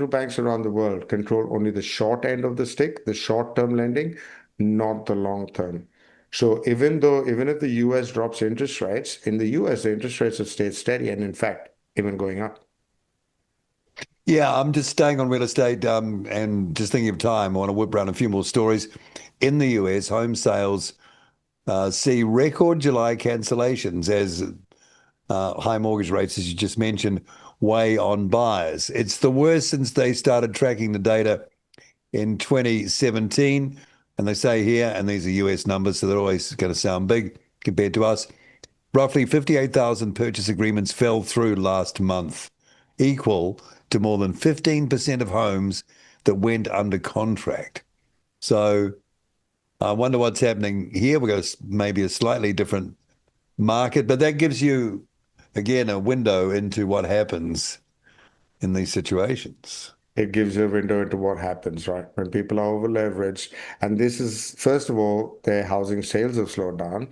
banks around the world control only the short end of the stick, the short-term lending, not the long term. So even if the US drops interest rates, in the US, the interest rates have stayed steady and in fact, even going up. Yeah, I'm just staying on real estate and just thinking of time. I want to whip around a few more stories. In the US, home sales see record July cancellations as high mortgage rates, as you just mentioned, weigh on buyers. It's the worst since they started tracking the data in 2017. And they say here, and these are US numbers, so they're always going to sound big compared to us. Roughly 58,000 purchase agreements fell through last month, equal to more than 15% of homes that went under contract. So I wonder what's happening here. We've got maybe a slightly different market, but that gives you, again, a window into what happens in these situations. It gives you a window into what happens, right? When people are over leveraged. And this is, first of all, their housing sales have slowed down.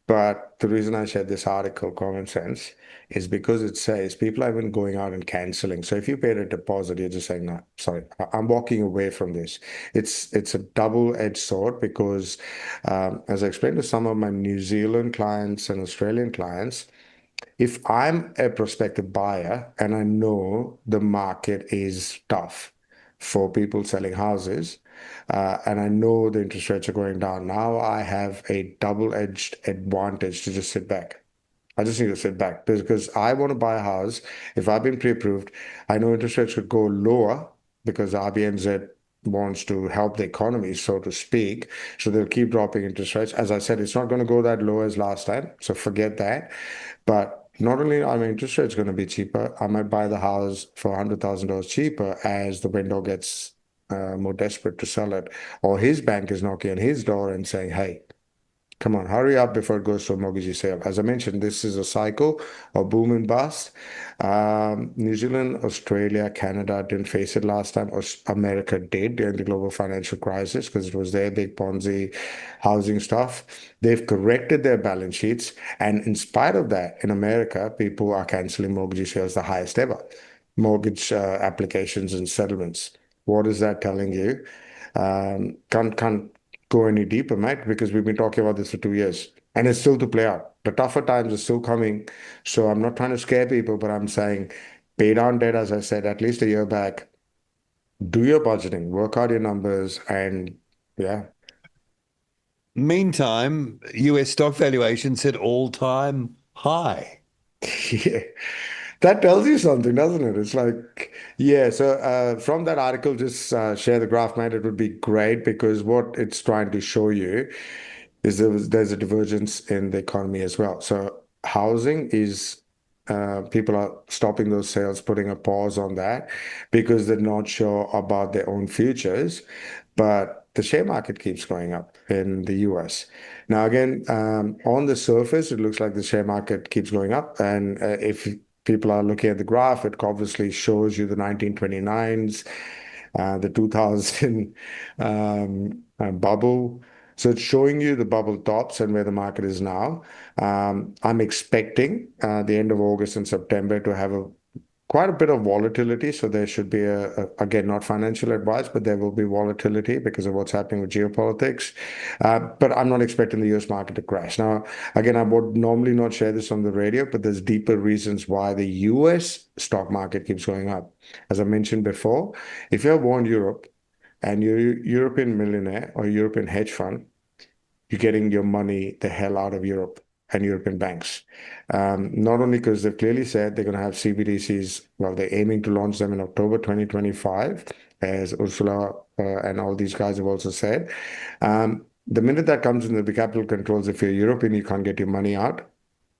But the reason I shared this article, Common Sense, is because it says people have been going out and canceling. So if you paid a deposit, you're just saying, no, sorry, I'm walking away from this. It's a double-edged sword because, as I explained to some of my New Zealand clients and Australian clients, if I'm a prospective buyer and I know the market is tough for people selling houses, and I know the interest rates are going down, now I have a double-edged advantage to just sit back. I just need to sit back because I want to buy a house. If I've been pre-approved, I know interest rates could go lower because RBNZ wants to help the economy, so to speak. So they'll keep dropping interest rates. As I said, it's not going to go that low as last time. So forget that. But not only are my interest rates going to be cheaper, I might buy the house for $100,000 cheaper as the window gets more desperate to sell it. Or his bank is knocking on his door and saying, hey, come on, hurry up before it goes to a mortgagee sale. As I mentioned, this is a cycle of boom and bust. New Zealand, Australia, Canada didn't face it last time. America did during the global financial crisis because it was their big Ponzi housing stuff. They've corrected their balance sheets. And in spite of that, in America, people are canceling mortgagee sales the highest ever. Mortgage applications and settlements. What is that telling you? Can't go any deeper, mate, because we've been talking about this for 2 years and it's still to play out. The tougher times are still coming. So I'm not trying to scare people, but I'm saying pay down debt, as I said, at least a year back. Do your budgeting, work out your numbers, and yeah. Meantime, US stock valuations hit all-time high. Yeah. That tells you something, doesn't it? It's like, yeah. So from that article, just share the graph, mate. It would be great because what it's trying to show you is there's a divergence in the economy as well. So housing is people are stopping those sales, putting a pause on that because they're not sure about their own futures. But the share market keeps going up in the US. Now, again, on the surface, it looks like the share market keeps going up. And if people are looking at the graph, it obviously shows you the 1929s, the 2000 bubble. So it's showing you the bubble tops and where the market is now. I'm expecting the end of August and September to have quite a bit of volatility. So there should be again, not financial advice, but there will be volatility because of what's happening with geopolitics. But I'm not expecting the US market to crash. Now, again, I would normally not share this on the radio, but there's deeper reasons why the US stock market keeps going up. As I mentioned before, if you have warned Europe and you're a European millionaire or a European hedge fund, you're getting your money the hell out of Europe and European banks. Not only because they've clearly said they're going to have CBDCs, well, they're aiming to launch them in October 2025, as Ursula and all these guys have also said. The minute that comes in the capital controls, if you're European, you can't get your money out.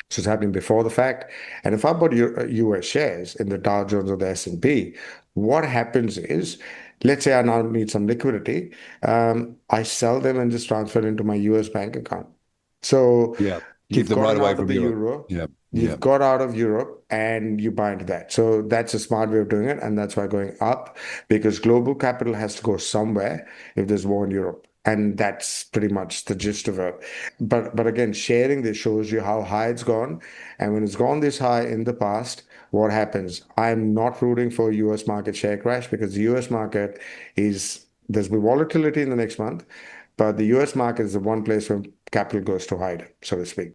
So it's happening before the fact. And if I bought US shares in the Dow Jones or the S&P, what happens is, let's say I now need some liquidity, I sell them and just transfer it into my US bank account. So Yeah. Keep you've them right gotten away out of from the Europe. euro, Yeah. Yeah. you've got out of Europe, and you buy into that. So that's a smart way of doing it, and that's why going up, because global capital has to go somewhere if there's war in Europe. And that's pretty much the gist of it. But again, sharing this shows you how high it's gone. And when it's gone this high in the past, what happens? I'm not rooting for US market share crash because the US market is, there's be volatility in the next month, but the US market is the one place where capital goes to hide, so to speak.